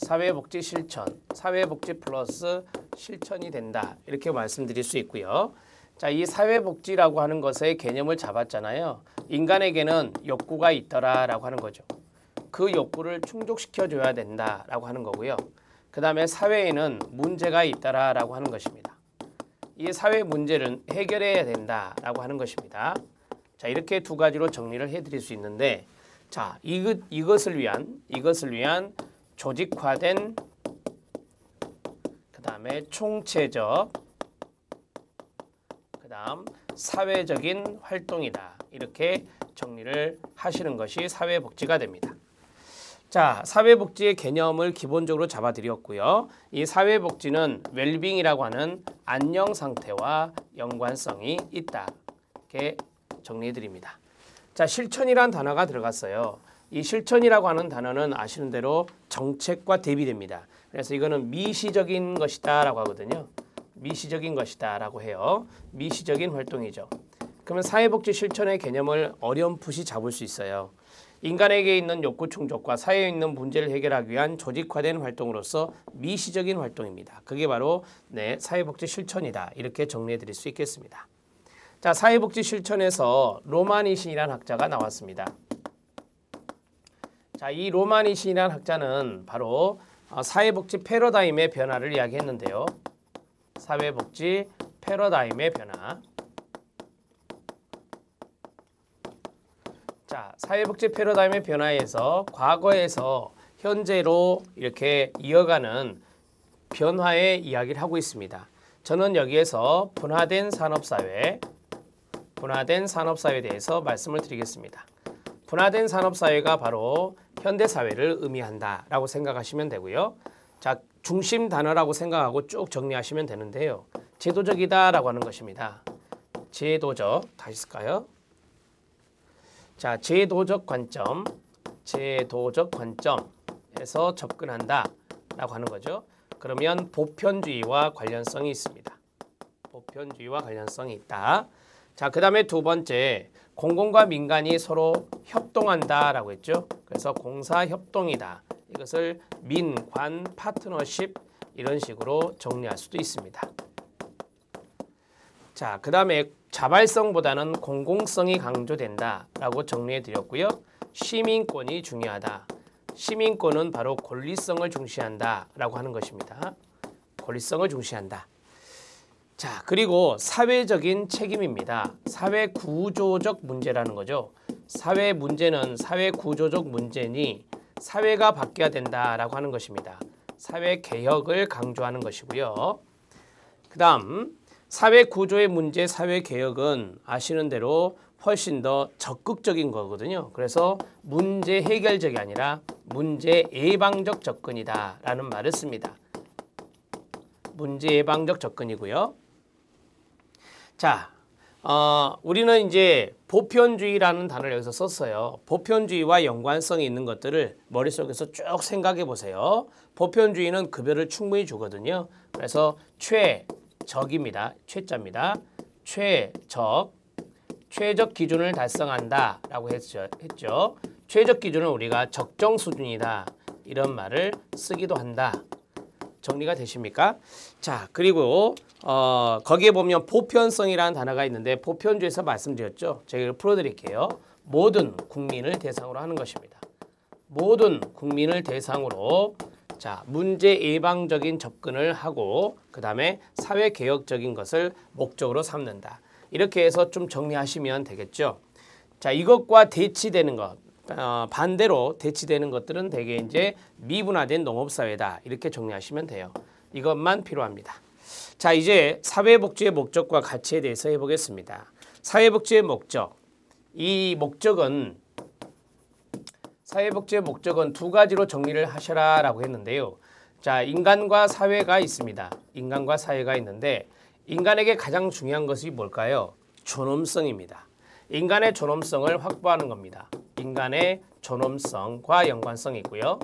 사회복지 실천, 사회복지 플러스 실천이 된다. 이렇게 말씀드릴 수 있고요. 자, 이 사회복지라고 하는 것의 개념을 잡았잖아요. 인간에게는 욕구가 있더라라고 하는 거죠. 그 욕구를 충족시켜줘야 된다라고 하는 거고요. 그 다음에 사회에는 문제가 있더라라고 하는 것입니다. 이 사회 문제를 해결해야 된다라고 하는 것입니다. 자, 이렇게 두 가지로 정리를 해드릴 수 있는데, 자, 이것을 위한 조직화된, 그 다음에 총체적, 그 다음 사회적인 활동이다. 이렇게 정리를 하시는 것이 사회복지가 됩니다. 자, 사회복지의 개념을 기본적으로 잡아드렸고요. 이 사회복지는 웰빙이라고 하는 안녕 상태와 연관성이 있다. 이렇게 정리해드립니다. 자, 실천이란 단어가 들어갔어요. 이 실천이라고 하는 단어는 아시는 대로 정책과 대비됩니다. 그래서 이거는 미시적인 것이다 라고 하거든요. 미시적인 것이다 라고 해요. 미시적인 활동이죠. 그러면 사회복지 실천의 개념을 어렴풋이 잡을 수 있어요. 인간에게 있는 욕구 충족과 사회에 있는 문제를 해결하기 위한 조직화된 활동으로서 미시적인 활동입니다. 그게 바로 사회복지 실천이다. 이렇게 정리해 드릴 수 있겠습니다. 자, 사회복지 실천에서 로마니신이라는 학자가 나왔습니다. 자, 이 로마니신이라는 학자는 바로 사회복지 패러다임의 변화를 이야기했는데요. 사회복지 패러다임의 변화. 자, 사회복지 패러다임의 변화에서 과거에서 현재로 이렇게 이어가는 변화의 이야기를 하고 있습니다. 저는 여기에서 분화된 산업사회에 대해서 말씀을 드리겠습니다. 분화된 산업사회가 바로 현대사회를 의미한다라고 생각하시면 되고요. 자, 중심 단어라고 생각하고 쭉 정리하시면 되는데요. 제도적이다라고 하는 것입니다. 제도적, 다시 쓸까요? 자, 제도적 관점에서 접근한다 라고 하는 거죠. 그러면 보편주의와 관련성이 있습니다. 보편주의와 관련성이 있다. 자, 그 다음에 두 번째, 공공과 민간이 서로 협동한다 라고 했죠. 그래서 공사협동이다. 이것을 민관 파트너십 이런 식으로 정리할 수도 있습니다. 자, 그 다음에 자발성보다는 공공성이 강조된다라고 정리해 드렸고요. 시민권이 중요하다. 시민권은 바로 권리성을 중시한다라고 하는 것입니다. 권리성을 중시한다. 자, 그리고 사회적인 책임입니다. 사회 구조적 문제라는 거죠. 사회 문제는 사회 구조적 문제니 사회가 바뀌어야 된다라고 하는 것입니다. 사회 개혁을 강조하는 것이고요. 그 다음 사회 구조의 문제, 사회 개혁은 아시는 대로 훨씬 더 적극적인 거거든요. 그래서 문제 해결적이 아니라 문제 예방적 접근이다라는 말을 씁니다. 문제 예방적 접근이고요. 자, 우리는 이제 보편주의라는 단어를 여기서 썼어요. 보편주의와 연관성이 있는 것들을 머릿속에서 쭉 생각해 보세요. 보편주의는 급여를 충분히 주거든요. 그래서 최적입니다. 최자입니다. 최적 기준을 달성한다 라고 했죠. 최적 기준은 우리가 적정 수준이다 이런 말을 쓰기도 한다. 정리가 되십니까? 자, 그리고 거기에 보면 보편성이라는 단어가 있는데 보편주의에서 말씀드렸죠. 제가 이걸 풀어드릴게요. 모든 국민을 대상으로 하는 것입니다. 모든 국민을 대상으로 자, 문제 예방적인 접근을 하고 그 다음에 사회개혁적인 것을 목적으로 삼는다. 이렇게 해서 좀 정리하시면 되겠죠. 자, 이것과 대치되는 것, 반대로 대치되는 것들은 대개 이제 미분화된 농업사회다. 이렇게 정리하시면 돼요. 이것만 필요합니다. 자, 이제 사회복지의 목적과 가치에 대해서 해보겠습니다. 사회복지의 목적. 이 사회복지의 목적은 두 가지로 정리를 하셔라 라고 했는데요. 자, 인간과 사회가 있습니다. 인간과 사회가 있는데 인간에게 가장 중요한 것이 뭘까요? 존엄성입니다. 인간의 존엄성을 확보하는 겁니다. 인간의 존엄성과 연관성이 있고요.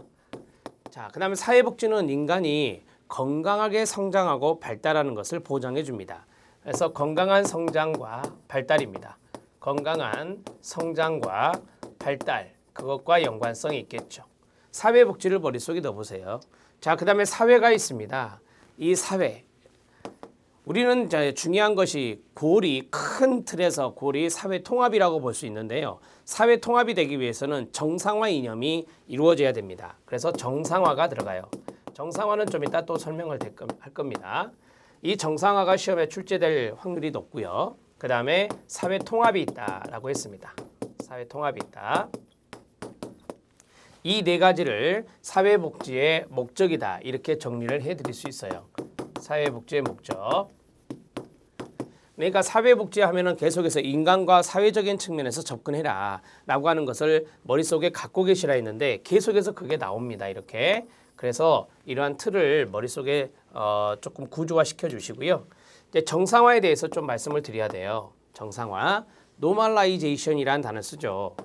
자, 그 다음에 사회복지는 인간이 건강하게 성장하고 발달하는 것을 보장해 줍니다. 그래서 건강한 성장과 발달입니다. 건강한 성장과 발달, 그것과 연관성이 있겠죠. 사회복지를 머릿속에 넣어보세요. 자, 그 다음에 사회가 있습니다. 이 사회. 우리는 이제 중요한 것이 고리, 큰 틀에서 고리 사회 통합이라고 볼 수 있는데요. 사회 통합이 되기 위해서는 정상화 이념이 이루어져야 됩니다. 그래서 정상화가 들어가요. 정상화는 좀 이따 또 설명을 할 겁니다. 이 정상화가 시험에 출제될 확률이 높고요. 그 다음에 사회 통합이 있다라고 했습니다. 사회 통합이 있다. 이 네 가지를 사회복지의 목적이다. 이렇게 정리를 해드릴 수 있어요. 사회복지의 목적. 그러니까 사회복지 하면은 계속해서 인간과 사회적인 측면에서 접근해라 라고 하는 것을 머릿속에 갖고 계시라 했는데 계속해서 그게 나옵니다. 이렇게. 그래서 이러한 틀을 머릿속에 조금 구조화 시켜 주시고요. 이제 정상화에 대해서 좀 말씀을 드려야 돼요. 정상화. normalization이라는 단어를 쓰죠.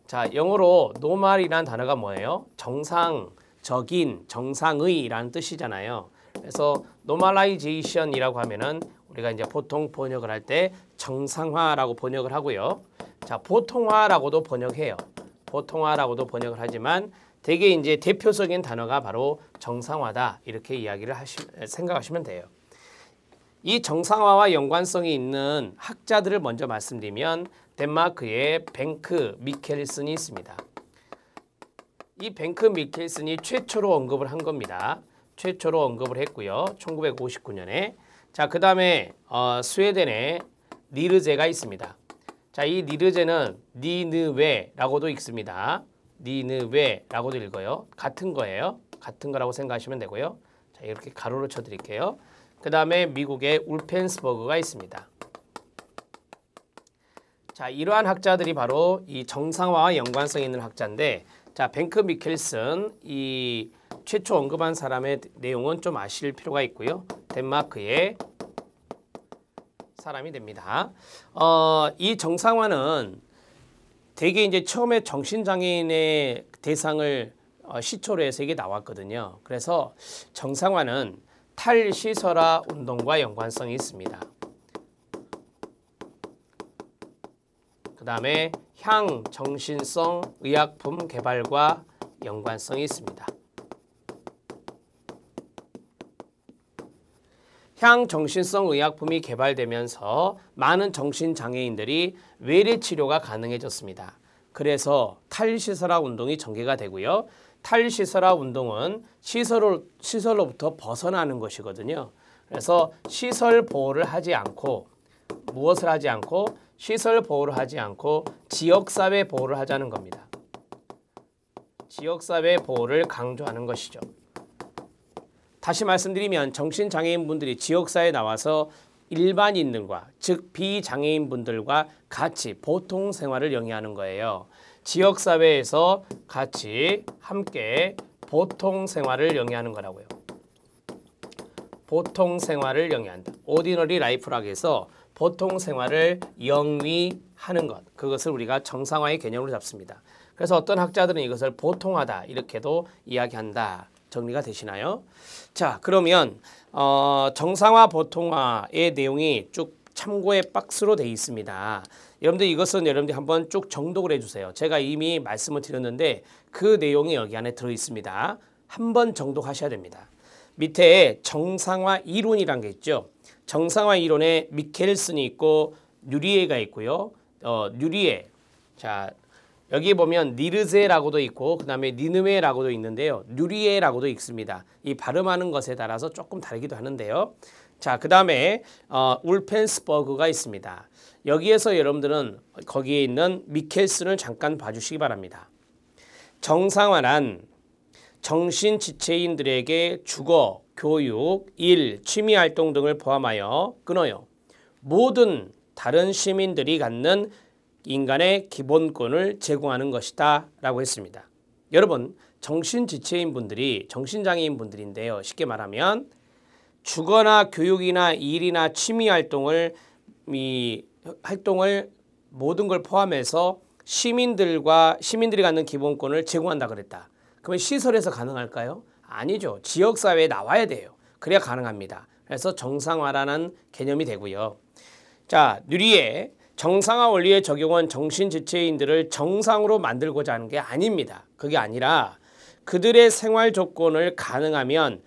자, 영어로 normal이라는 단어가 뭐예요? 정상적인, 정상의라는 뜻이잖아요. 그래서 normalization이라고 하면은 우리가 이제 보통 번역을 할 때 정상화라고 번역을 하고요. 자, 보통화라고도 번역해요. 보통화라고도 번역을 하지만 되게 이제 대표적인 단어가 바로 정상화다. 이렇게 이야기를 생각하시면 돼요. 이 정상화와 연관성이 있는 학자들을 먼저 말씀드리면 덴마크의 뱅크 미켈슨이 있습니다. 이 뱅크 미켈슨이 최초로 언급을 한 겁니다. 최초로 언급을 했고요. 1959년에. 자, 그 다음에 스웨덴의 니르제가 있습니다. 자, 이 니르제는 니느웨라고도 읽습니다. 니느웨라고도 읽어요. 같은 거예요. 같은 거라고 생각하시면 되고요. 자, 이렇게 가로로 쳐드릴게요. 그 다음에 미국의 울펜스버그가 있습니다. 자, 이러한 학자들이 바로 이 정상화와 연관성 있는 학자인데, 자, 뱅크 미켈슨 이 최초 언급한 사람의 내용은 좀 아실 필요가 있고요. 덴마크의 사람이 됩니다. 이 정상화는 되게 이제 처음에 정신장애인의 대상을 시초로 해서 이게 나왔거든요. 그래서 정상화는 탈시설화 운동과 연관성이 있습니다. 그 다음에 향정신성 의약품 개발과 연관성이 있습니다. 향정신성 의약품이 개발되면서 많은 정신장애인들이 외래 치료가 가능해졌습니다. 그래서 탈시설화 운동이 전개가 되고요. 탈시설화 운동은 시설로부터 벗어나는 것이거든요. 그래서 시설 보호를 하지 않고 무엇을 하지 않고 시설 보호를 하지 않고 지역사회 보호를 하자는 겁니다. 지역사회 보호를 강조하는 것이죠. 다시 말씀드리면 정신장애인분들이 지역사회에 나와서 일반인들과 즉 비장애인분들과 같이 보통 생활을 영위하는 거예요. 지역사회에서 같이 함께 보통 생활을 영위하는 거라고요. 보통 생활을 영위한다. 오디너리 라이프라고 해서 보통 생활을 영위하는 것. 그것을 우리가 정상화의 개념으로 잡습니다. 그래서 어떤 학자들은 이것을 보통화다 이렇게도 이야기한다. 정리가 되시나요? 자, 그러면 정상화 보통화의 내용이 쭉 참고의 박스로 되어 있습니다. 여러분들 이것은 여러분들이 한번 쭉 정독을 해주세요. 제가 이미 말씀을 드렸는데 그 내용이 여기 안에 들어 있습니다. 한번 정독하셔야 됩니다. 밑에 정상화 이론이란 게 있죠. 정상화 이론에 미켈슨이 있고 뉴리에가 있고요. 뉴리에. 자, 여기 보면 니르제라고도 있고 그 다음에 니느웨라고도 있는데요. 뉴리에라고도 있습니다. 이 발음하는 것에 따라서 조금 다르기도 하는데요. 자, 그 다음에 울펜스버그가 있습니다. 여기에서 여러분들은 거기에 있는 미켈슨을 잠깐 봐주시기 바랍니다. 정상화란 정신지체인들에게 주거, 교육, 일, 취미활동 등을 포함하여 끊어요. 모든 다른 시민들이 갖는 인간의 기본권을 제공하는 것이다 라고 했습니다. 여러분, 정신지체인 분들이 정신장애인 분들인데요. 쉽게 말하면 주거나 교육이나 일이나 취미활동을 모든 걸 포함해서 시민들이 갖는 기본권을 제공한다 그랬다. 그러면 시설에서 가능할까요? 아니죠. 지역사회에 나와야 돼요. 그래야 가능합니다. 그래서 정상화라는 개념이 되고요. 자, 뉴리에 정상화 원리의 적용은 정신지체인들을 정상으로 만들고자 하는 게 아닙니다. 그게 아니라 그들의 생활 조건을 가능하면